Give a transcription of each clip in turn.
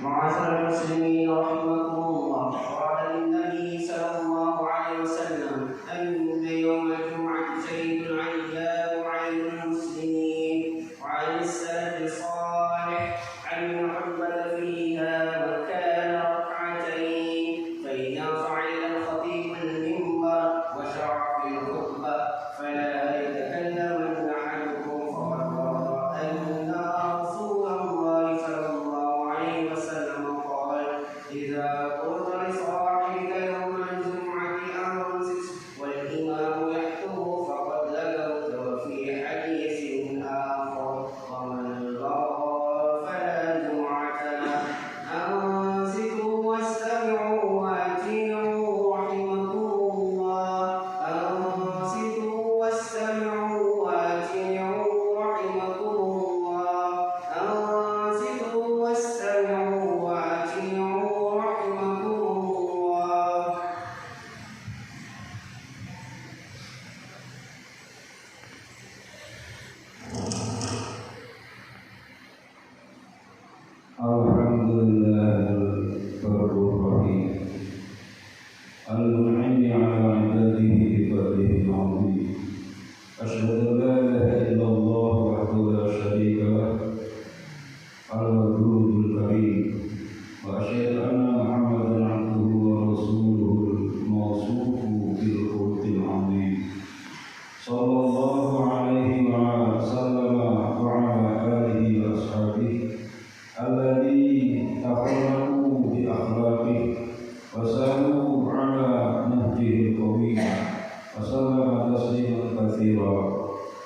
معاشر المسلمين رحمكم الله، قال النبي صلى الله عليه وسلم أن يوم الجمعة سيد الأيام وعيد المسلمين. وعن السلف الصالح أن يحبذ فيها وكان ركعتين، فإذا صعد الخطيب المنبر وشرع في الخطبة فلا يتكلمن أحدكم فقد روى أن رسول الله صلى الله عليه وسلم قال: إذا قلت لصاحبك يوم الجمعة أنصت والإمام يخطب فقد لغوت. وفي حديث آخر: ومن لغى فلا جمعة له. أنصتوا واستمعوا وأطيعوا رحمكم الله. أنصتوا واستمعوا وأطيعوا رحمكم الله. أنصتوا واستمعوا وأطيعوا رحمكم الله. Alhamdulillahirrahmanirrahim. Al-Mu'ini ala ibadihi bifadlihi al-azim. Asyhadu an la ilaha illallah wahdahu la syarika lah, al-wadudul karim. Wa asyhadu anna Muhammadan abduhu wa rasuluhu al-mawsufu bil khuluqil azim. Sallallahu alaihi wa sallama wa ala alihi wa ashabihi alladhi takhallaku bi akhlaqihi wa salu ala nahjihi al-qawiyyi wa sallama tasliman katsira.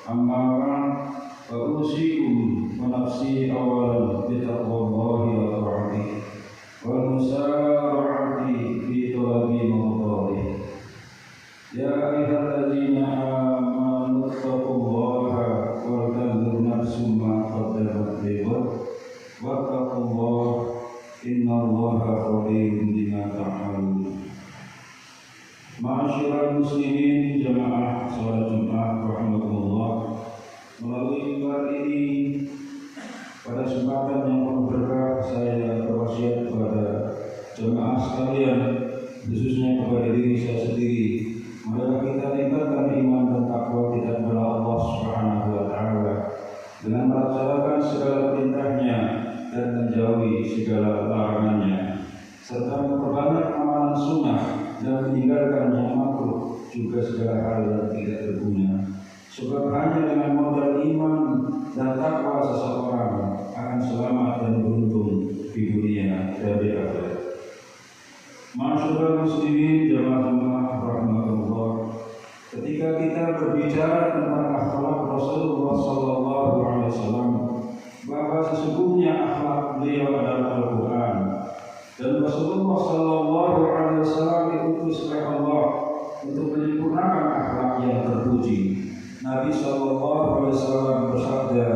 Amma ba'd, fa usikum wa nafsi awalan bi taqwallahi wa ta'atihi wal musara'ati fi talabi mardatihi. Ya ayyuhalladzina amanu taqullaha wa tanzur nafsum ma qaddamat lighad wattaqullaha innallaha khabirun bima ta'malun. Ma'asyiral muslimin jamaah salat Jumat rahimakumullah, melalui mimbar ini pada kesempatan yang penuh berkah saya berwasiat kepada jemaah sekalian, khususnya kepada diri saya sendiri, maka kita tingkatkan iman dan takwa kita kepada Allah Subhanahu wa taala dengan melaksanakan segala perintahnya dan menjauhi segala larangannya, serta memperbanyak amalan sunnah dan meninggalkan yang makruh, juga segala hal yang tidak berguna. Sebab hanya dengan modal iman dan takwa seseorang akan selamat dan beruntung di dunia dan di akhirat. Ma'asyiral muslimin jamaah rahmatullah, ketika kita berbicara tentang akhlak Rasulullah sallallahu alaihi wasallam, bahwa sesungguhnya akhlak beliau adalah Al-Quran, dan Rasulullah sallallahu alaihi wasallam diutus oleh Allah untuk menyempurnakan akhlak yang terpuji. Nabi sallallahu alaihi wasallam bersabda,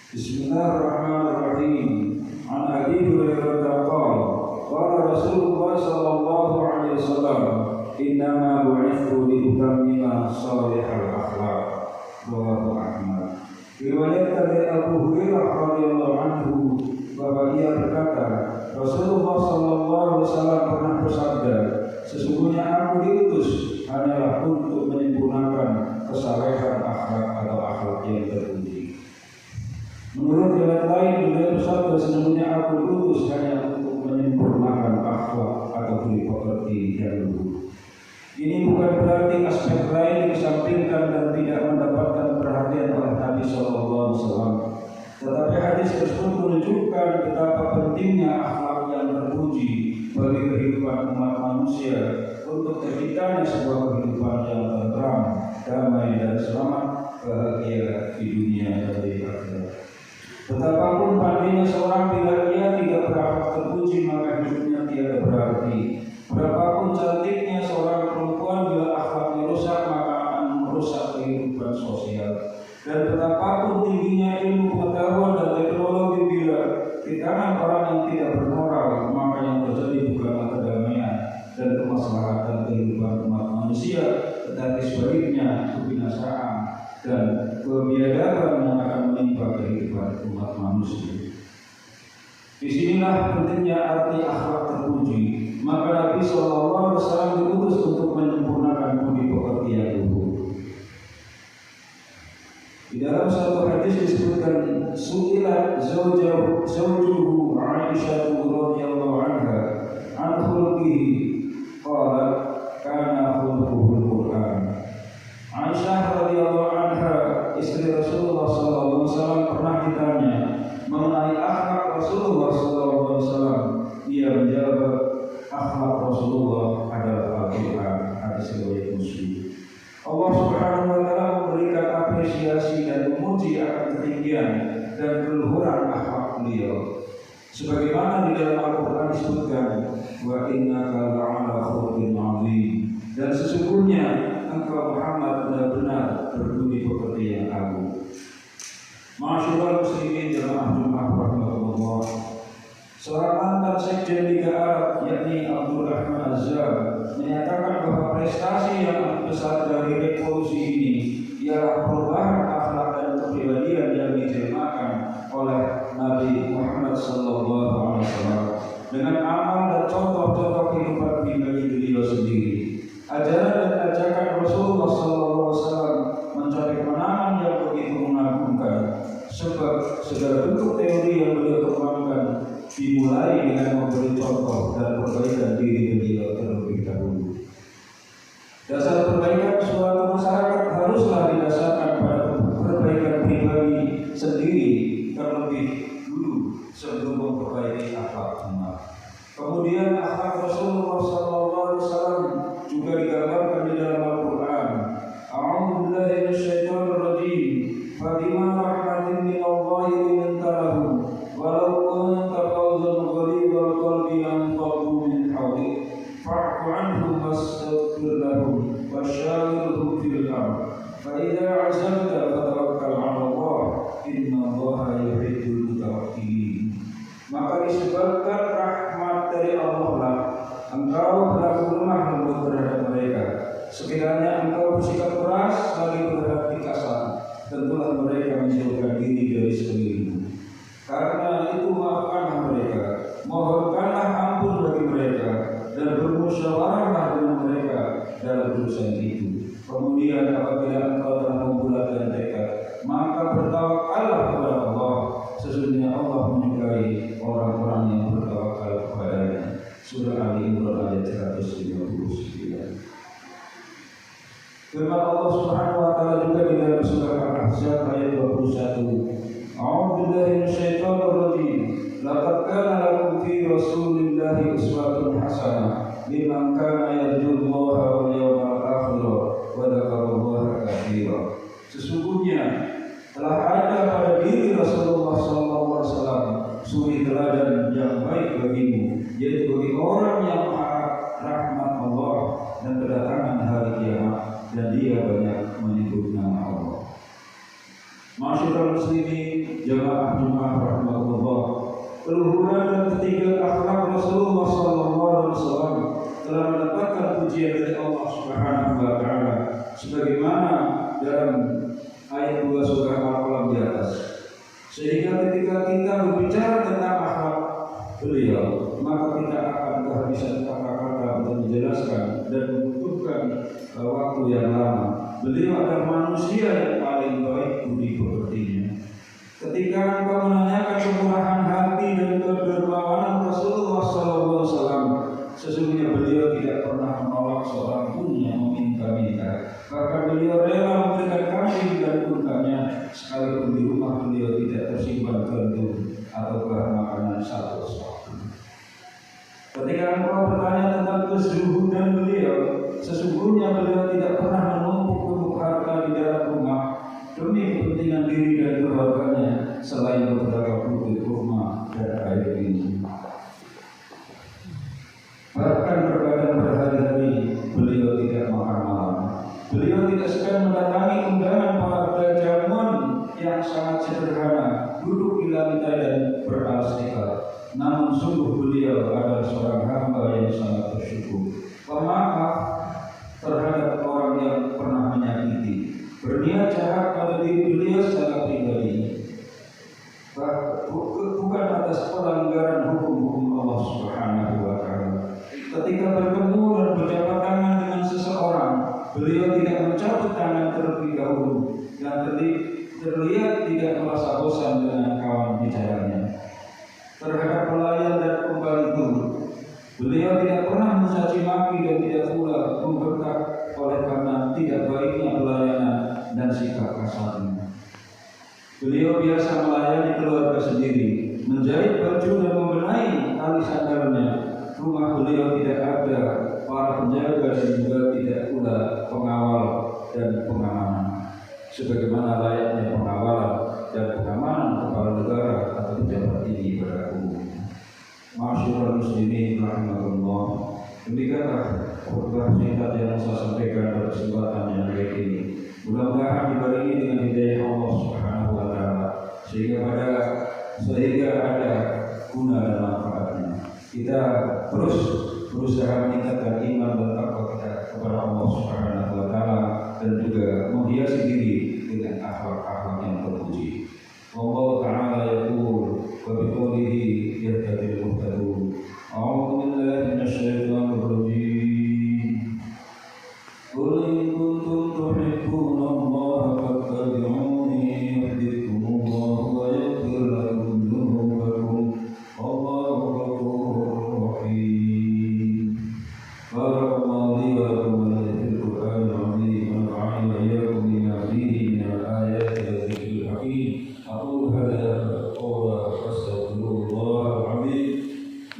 Bismillahirrahmanirrahim. An Abi Hurairah qala, qala Rasulullah sallallahu alaihi wasallam, innama bu'ithu li utammima salihal akhlaq. Rawahu Ahmad. Riwayat dari Abu Hurairah radhiyallahu anhu bahwa ia berkata, Rasulullah sallallahu alaihi wasallam pernah bersabda, sesungguhnya aku diutus hanyalah untuk menyempurnakan kesalehan akhlak atau akhlak yang terpuji. Menurut riwayat lain, beliau bersabda, sesungguhnya aku diutus hanya untuk menyempurnakan akhlak atau seperti yang luhur. Ini bukan berarti aspek lain disampingkan dan tidak mendapatkan perhatian oleh Nabi sallallahu alaihi wasallam. Tetapi hadis tersebut menunjukkan betapa pentingnya akhlak yang terpuji bagi kehidupan umat manusia untuk terciptanya sebuah kehidupan yang tentram, damai dan selamat, bahagia di dunia dan di akhirat. Betapapun pandainya seorang bila ia tidak berakhlak terpuji, maka hidupnya tiada berarti. Berapapun cantiknya seorang perempuan, bila akhlaknya rusak maka akan merusak kehidupan sosial. Dan betapapun tingginya ilmu pengetahuan dan teknologi, bila di tangan orang yang tidak bermoral, maka yang terjadi bukanlah kedamaian dan kemaslahatan kehidupan umat manusia, tetapi sebaliknya kebinasaan dan kebiadaban yang akan menimpa kehidupan umat manusia. Disinilah pentingnya arti akhlak terpuji. Maka Nabi SAW diutus untuk menyempurnakan budi pekerti yang luhur. Di dalam satu hadis disebutkan su'ilat zawjuhu Aisyah radhiyallahu anha an khuluqihi qalat kana khuluquhul Qur'an. Aisyah radhiyallahu anha istri Rasulullah SAW pernah ditanya mengenai akhlak Rasulullah SAW. Ia menjawab, akhlak Rasulullah adalah Al-Quran. Hadis riwayat Muslim. Allah Subhanahu wa taala memberikan apresiasi dan memuji akan ketinggian dan keluhuran akhlak beliau. Sebagaimana di dalam Al-Quran disebutkan, wa innaka la'ala khuluqin 'adzim, dan sesungguhnya engkau Muhammad benar-benar berbudi pekerti yang agung. Ma'asyiral muslimin jamaah Jumat rahmatullah. Seorang mantan sekjen Liga Arab yakni Abdul Rahman Azhar menyatakan bahwa prestasi yang besar dari revolusi ini ialah perubahan akhlak dan kepribadian yang dijelmakan oleh Nabi Muhammad SAW dengan amal dan contoh-contoh kehidupan pribadi beliau sendiri. Ajaran dan ajakan Rasulullah SAW mencapai kemenangan yang begitu mengagumkan, sebab segala bentuk teori yang beliau kembangkan dimulai dengan memberi contoh dan perbaikan diri beliau terlebih dahulu. Dasar perbaikan suatu masyarakat haruslah didasarkan pada perbaikan pribadi sendiri terlebih dulu sebelum memperbaiki akhlak umat. Kemudian akhlak Rasulullah SAW juga digambarkan di dalam Al-Quran. A'udzu billahi minasyaitonir rajim. Fabima rahmatin minallahi linta lahum walau kunta fawzan ghalidhal qalbi lanfaddu min hawlik fa'fu anhum wastaghfir lahum wasyawirhum fil amr fa idza 'azamta fatawakkal 'ala Allah innallaha yuhibbul mutawakkilin. Maka disebabkan rahmat dari Allah lah engkau berlaku lemah lembut terhadap mereka. Sekiranya engkau bersikap keras lagi berhati kasar, tentulah mereka menjauhkan diri dari sekelilingmu. Karena itu maafkanlah mereka, mohonkanlah ampun bagi mereka, dan bermusyawarahlah dengan mereka dalam urusan itu. Kemudian apabila engkau telah membulatkan tekad, maka bertawakallah kepada Allah. Sesungguhnya Allah menyukai orang-orang yang bertawakal kepadanya. Surah Ali Imran ayat 159. Firman Allah Subhanahu wa taala juga di dalam surah Al-Ahzab ayat 21. A'udzu billahi minasyaitonir rajim. Laqad kana lakum fi Rasulillahi uswatun hasanah liman kana yarjullaha wal yawmal akhir wa dzakarallaha katsiran. Sesungguhnya telah ada pada diri Rasulullah SAW suri teladan yang baik bagimu, yaitu bagi orang yang mengharap rahmat Allah dan kedatangan hari kiamat, dan dia banyak menyebut nama Allah. Ma'asyiral muslimin jamaah Jumat rahmatullah. Keluhuran dan ketiga akhlak Rasulullah SAW telah mendapatkan pujian dari Allah Subhanahu wa taala sebagaimana dalam ayat 2 surah Al-Qalam di atas. Sehingga ketika kita berbicara tentang akhlak beliau, maka kita akan kehabisan kata-kata untuk menjelaskan dan membutuhkan waktu yang lama. Beliau adalah manusia yang paling baik budi pekertinya. Ketika engkau menanyakan kemurahan hati dan kedermawanan Rasulullah SAW, sesungguhnya beliau tidak pernah menolak seorang pun yang meminta-minta. Bahkan beliau rela memberikan kambing dan untanya, sekalipun di rumah beliau tidak tersimpan gandum atau bahan makanan satu suatu. Ketika engkau bertanya tentang kezuhudan beliau, sesungguhnya beliau tidak pernah menumpuk harta di dalam rumah demi kepentingan diri dan keluarganya selain beberapa butir kurma dan air minum. Bahkan terkadang berhari-hari beliau tidak makan malam. Beliau tidak segan mendatangi undangan para jamuan yang sangat sederhana, duduk di lantai dan beralas tikar. Namun sungguh beliau adalah seorang hamba yang sangat bersyukur, pemaaf terhadap orang yang pernah menyakiti, berniat jahat pada diri beliau secara pribadi, bukan atas pelanggaran mencabut tangan terlebih dahulu, yang terlihat tidak merasa bosan dengan kawan bicaranya. Terhadap pelayan dan pembantu, beliau tidak pernah mencaci maki dan tidak pula membentak oleh karena tidak baiknya pelayanan dan sikap kasarnya. Beliau biasa melayani keluarga sendiri, menjahit baju dan membenahi tali sandalnya. Rumah beliau tidak ada para penjaga dan juga tidak pula pengawal dan pengamanan, sebagaimana layaknya pengawalan dan pengamanan kepala negara atau pejabat tinggi pada umumnya. Masyaallah muslimin rahimahullah. Demikianlah khutbah singkat yang saya sampaikan pada kesempatan yang baik ini. Mudah-mudahan dibarengi dengan hidayah Allah Subhanahu wa taala sehingga ada guna dan manfaatnya. Kita terus berusaha meningkatkan iman dan takwa kita kepada Allah Subhanahu wa taala dan juga menghiasi diri dengan akhlak-akhlak yang terpuji. Allah taala yaqul wa bi qawlihi yahtadil muhtadun. A'udzu billahi minasyaitonir rajim. Qul in kuntum tuhibbuna Allah fattabi'uni yuhibbukumullah wa yaghfir lakum dhunubakum. Allahu ghafurur rahim. Barakallahu li wa lakum fil Qur'anil 'azim wa nafa'ani wa iyyakum bima fihi min al-ayati wa dhikril hakim. Aqulu hadha wa astaghfirullahal 'azim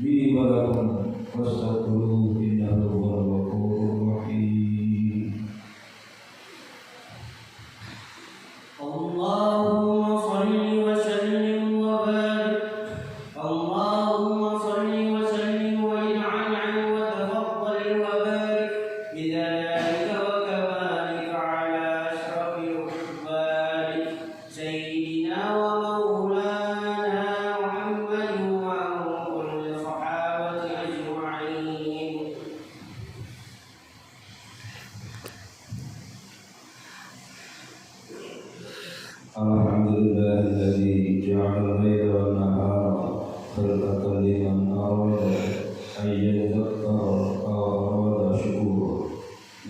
li wa lakum fastaghfiruhu innahu huwal ghafurur rahim. اللهم صل وسلم وبارك اللهم صل وسلم واجعل وتفضل وبارك بذلك وكمالك على أشرف العباد سيدنا ومولانا محمد وعن كل الصحابة أجمعين. Alhamdulillahilladzi ja'ala al-laila wan nahara khilqatan liman arada an yadhakkara aw arada shukura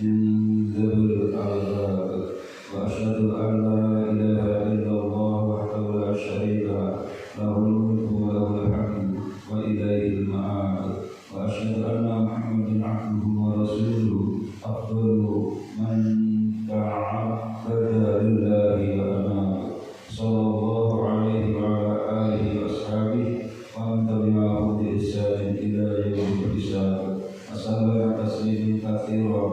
min dhabil al-albab wa asyhadu an la ilaha illallah wahdahu la syarika lahul mulku wa lahul hamdu wa ilaihil ma'ad wa asyhadu anna Muhammadan 'abduhu wa rasuluhu afdalu man ta'abbada lillahi wa anaba sallallahu alaihi wa ala alihi wa ashabihi wa man tabi'ahum bi ihsanin ila yaumil hisab. Assalamu taslimin katsira.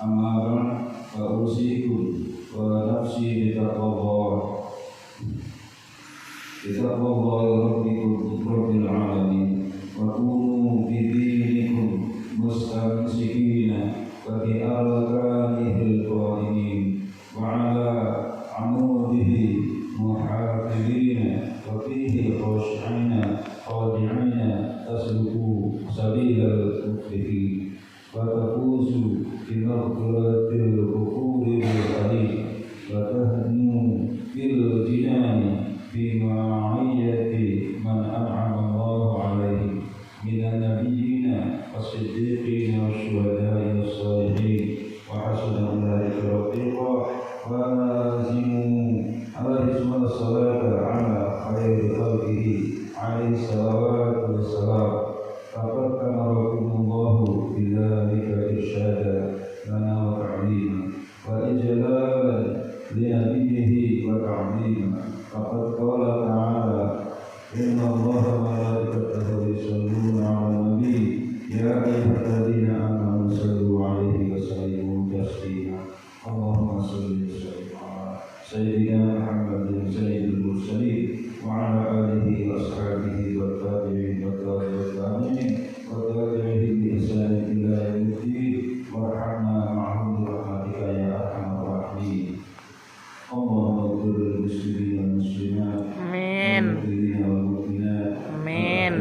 Amma ba'd fa usikum wa nafsi bi taqwallah rabbikum rabbil alamin wa kunu bi dinikum mustamsikina wa bi arkanihil qa'imin wa ala amudihi muhafidina wa fihi khashi'ina khadi'ina tasluku sabilal muflihin wa tafuzu bi maghfiratil ghufuril rahim wa tahnu fil jinani fi ma'iyyati man an'ama Allahu alaihi minan nabiyyina was-siddiqina wasyuhada'i was-shalihin wa hasuna ulaika rafiqa wa lazimu alaihi salatu ala khairi khalqihi alaihi salawatu wassalam. Faqad amarakumullahu bidzalika irsyada lana wa ta'lima wa ijlalan li nabiyhi wa ta'lima. Faqad qala ta'ala inna Allaha wa malaikatahu yusalluna 'alan nabi ya ayyuhalladzina amanu sallu 'alaihi wa sallimu taslima. Allahumma shalli wa sallim ala sayyidina Muhammadin sayyidil mursalin wa ala alihi wa ashabihi wa tabi'in wa tabi'in wa tabi'in bi ihsanin ila yaumiddin warhamna ma'hum bi rahmatika ya arhamar rahimin. Allahumma ighfir lil muslimin wal muslimat. Amin. Wal mu'minina. Amin.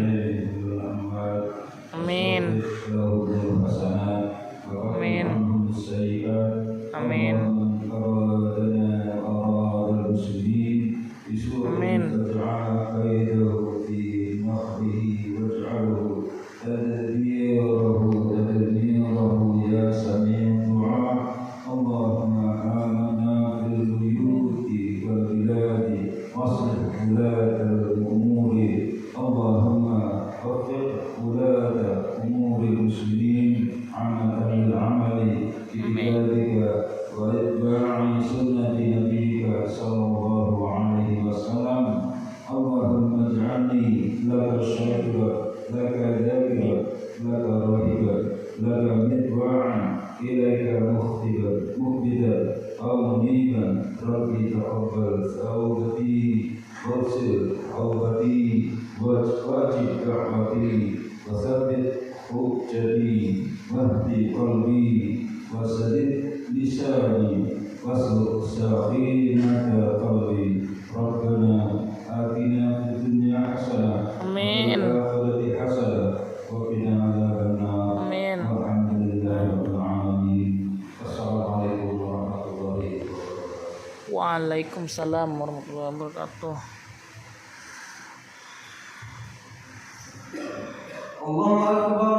لك شاكرا لك ذاكرا لك راهبا لك متبعا إليك مخبتا أو منيبا ربي تقبل توبتي واغسل توبتي واجب دعوتي وثبت حجتي واهدي قلبي وسدد لساني واسلك سخينة قلبي ربنا آتنا في الدنيا حسنة وفي الآخرة حسنة وقنا عذاب النار والحمد لله رب العالمين. السلام عليكم ورحمة الله وبركاته. Waalaikumsalam warahmatullahi wabarakatuh. Allahu Akbar.